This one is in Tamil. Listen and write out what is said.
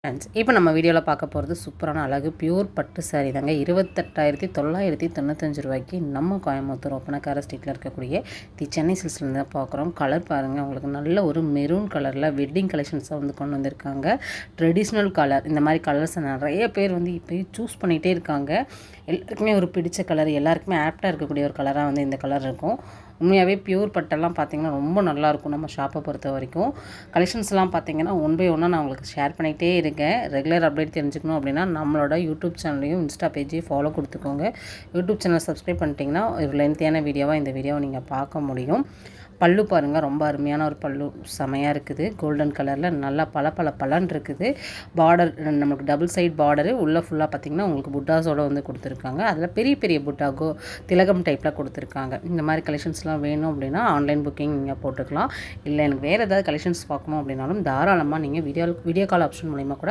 ஃப்ரெண்ட்ஸ், இப்போ நம்ம வீடியோவில் பார்க்க போகிறது சூப்பரான அழகு பியூர் பட்டு சாரீ தாங்க. 28,995 ரூபாய்க்கு நம்ம கோயம்புத்தூர் ஒப்பனக்கார ஸ்ட்ரீட்டில் இருக்கக்கூடிய சென்னை சில்க்ஸ்லேருந்து தான் பார்க்குறோம். கலர் பாருங்கள், உங்களுக்கு நல்ல ஒரு மெரூன் கலரில் வெட்டிங் கலெக்ஷன்ஸாக கொண்டு வந்திருக்காங்க. ட்ரெடிஷ்னல் கலர், இந்த மாதிரி கலர்ஸை நிறைய பேர் இப்போ சூஸ் பண்ணிகிட்டே இருக்காங்க. எல்லாருக்குமே ஒரு பிடிச்ச கலர், எல்லாருக்குமே ஆப்டாக இருக்கக்கூடிய ஒரு கலராக இந்த கலர் இருக்கும். உண்மையாகவே பியூர் பட்டெல்லாம் பார்த்திங்கன்னா ரொம்ப நல்லாயிருக்கும். நம்ம ஷாப்பை பொறுத்த வரைக்கும் கலெக்ஷன்ஸ்லாம் பார்த்திங்கன்னா ஒன் பை ஒன்னாக நான் உங்களுக்கு ஷேர் பண்ணிகிட்டே இருக்கேன். ரெகுலர் அப்டேட் தெரிஞ்சுக்கணும் அப்படின்னா நம்மளோட யூடியூப் சேனலையும் இன்ஸ்டா பேஜையும் ஃபாலோ கொடுத்துக்கோங்க. யூடியூப் சேனல் சப்ஸ்கிரைப் பண்ணிட்டீங்கன்னா ஒரு லென்த்தியான வீடியோவாக இந்த வீடியோவை நீங்கள் பார்க்க முடியும். பல்லு பாருங்கள், ரொம்ப அருமையான ஒரு பல்லு, செமையாக இருக்குது. கோல்டன் கலரில் நல்லா பலன்னு இருக்குது. பார்டர் நமக்கு டபுள் சைட் பார்டரு, உள்ளே ஃபுல்லாக பார்த்திங்கன்னா உங்களுக்கு புட்டாஸோடு கொடுத்துருக்காங்க. அதில் பெரிய பெரிய புட்டாகோ திலகம் டைப்பில் கொடுத்துருக்காங்க. இந்த மாதிரி கலெக்ஷன்ஸ்லாம் வேணும் அப்படின்னா ஆன்லைன் புக்கிங் நீங்கள் போட்டுக்கலாம். இல்லை எனக்கு வேறு ஏதாவது கலெக்ஷன்ஸ் பார்க்கணும் அப்படின்னாலும் தாராளமாக நீங்கள் வீடியோ கால் ஆப்ஷன் மூலிமா கூட